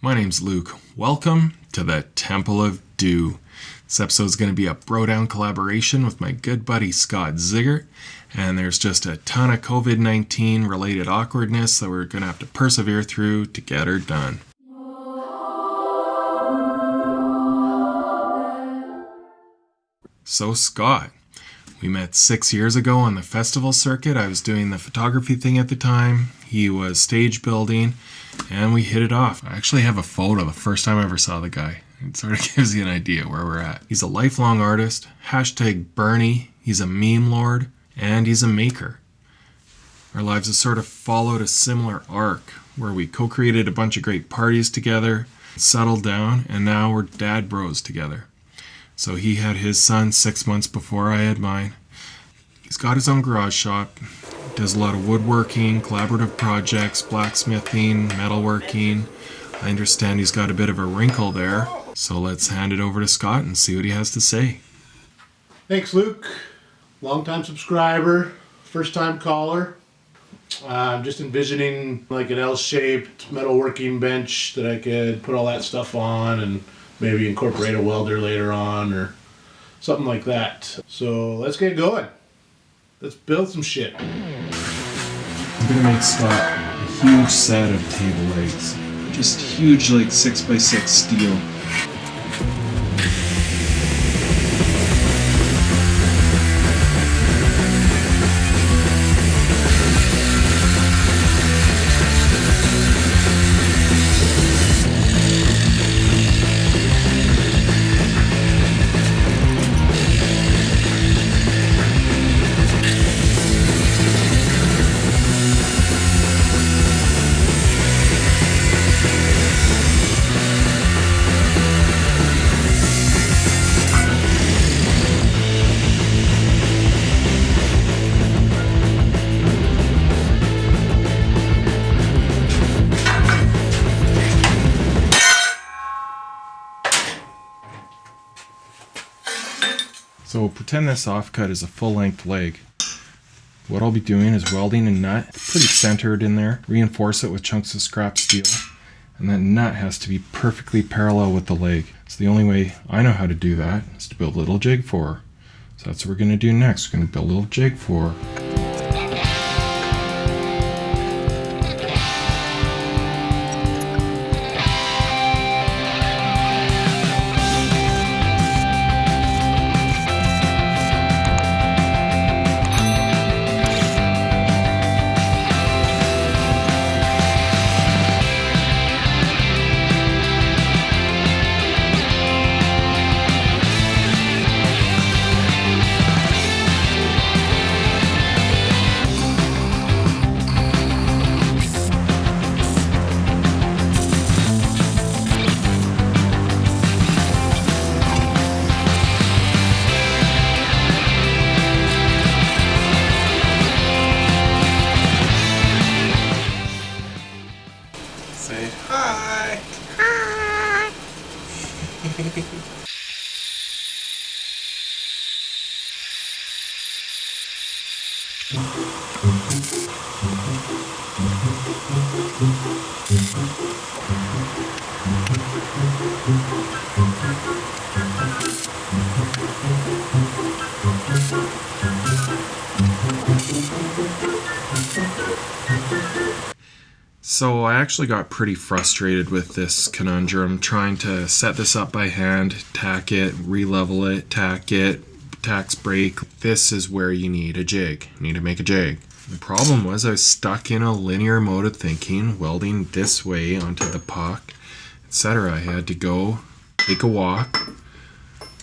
My name's Luke. Welcome to the Temple of Dew. This episode is going to be a bro-down collaboration with my good buddy Scott Zigart, and there's just a ton of COVID-19 related awkwardness that we're going to have to persevere through to get her done. So Scott, we met 6 years ago on the festival circuit. I was doing the photography thing at the time. He was stage building, and we hit it off. I actually have a photo the first time I ever saw the guy. It sort of gives you an idea where we're at. He's a lifelong artist, #Bernie, he's a meme lord, and he's a maker. Our lives have sort of followed a similar arc, where we co-created a bunch of great parties together, settled down, and now we're dad bros together. So he had his son 6 months before I had mine. He's got his own garage shop, does a lot of woodworking, collaborative projects, blacksmithing, metalworking. I understand he's got a bit of a wrinkle there, so let's hand it over to Scott and see what he has to say. Thanks, Luke. Long-time subscriber, first-time caller. I'm just envisioning like an L-shaped metalworking bench that I could put all that stuff on and maybe incorporate a welder later on or something like that. So let's get going. Let's build some shit. I'm gonna make Scott a huge set of table legs. Just huge, like 6x6 steel. So pretend this offcut is a full-length leg. What I'll be doing is welding a nut, pretty centered in there, reinforce it with chunks of scrap steel, and that nut has to be perfectly parallel with the leg. So the only way I know how to do that is to build a little jig for her. So that's what we're going to do next. We're going to build a little jig for her. Say hi. Hi. So I actually got pretty frustrated with this conundrum, trying to set this up by hand, tack it, re-level it, tack it, tacks break. This is where you need a jig. You need to make a jig. The problem was I was stuck in a linear mode of thinking, welding this way onto the puck, etc. I had to go, take a walk,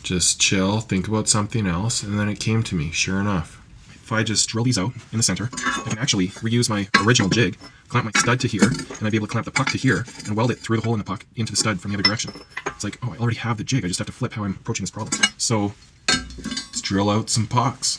just chill, think about something else, and then it came to me, sure enough. If I just drill these out in the center, I can actually reuse my original jig, clamp my stud to here, and I'd be able to clamp the puck to here and weld it through the hole in the puck into the stud from the other direction. It's like, oh, I already have the jig, I just have to flip how I'm approaching this problem. So, let's drill out some pucks.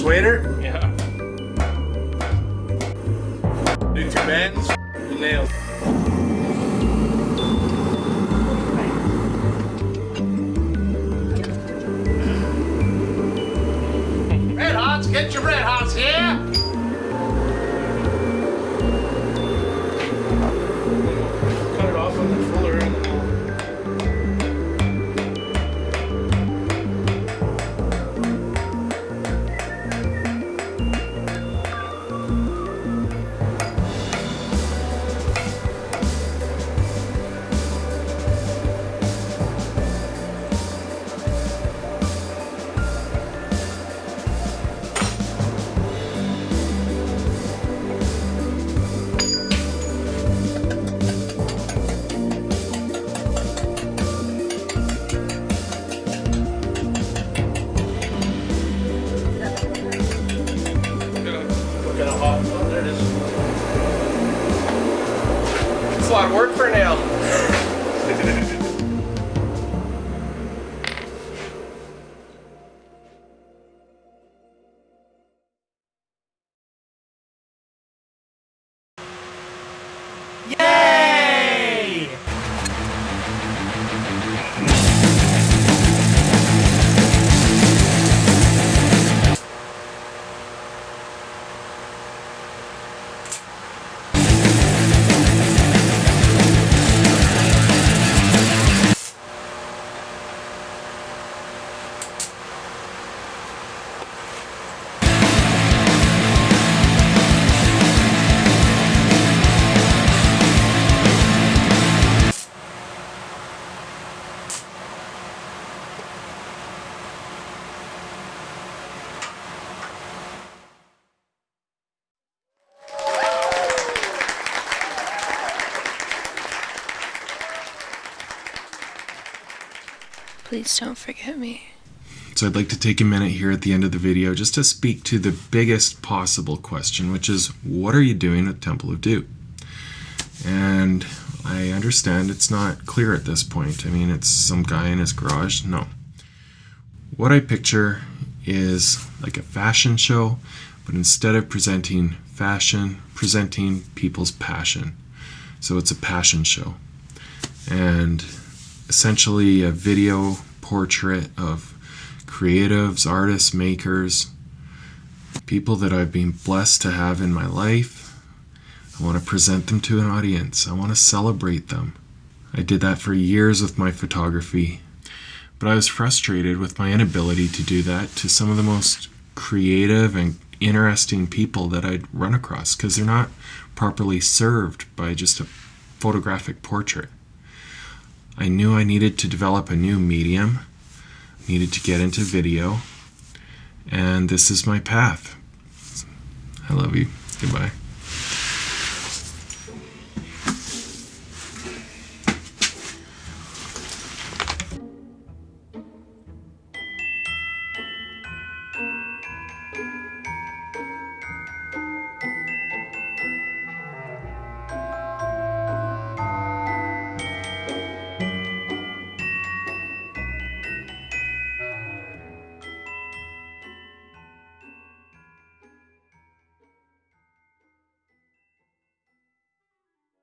Swader? Yeah. Do 2 bends. And nails. Red Hots, get your Red Hots here! Cut it off on the fuller and Look at how hot. Oh, there it is. it's a lot of work for a nail. Yay! Please don't forget me. So I'd like to take a minute here at the end of the video just to speak to the biggest possible question, which is, what are you doing at Temple of Doom? And I understand it's not clear at this point. I mean, it's some guy in his garage. No. What I picture is like a fashion show, but instead of presenting fashion, presenting people's passion. So it's a passion show. And essentially a video portrait of creatives, artists, makers, people that I've been blessed to have in my life. I want to present them to an audience. I want to celebrate them. I did that for years with my photography, but I was frustrated with my inability to do that to some of the most creative and interesting people that I'd run across, because they're not properly served by just a photographic portrait. I knew I needed to develop a new medium, needed to get into video, and this is my path. I love you. Goodbye.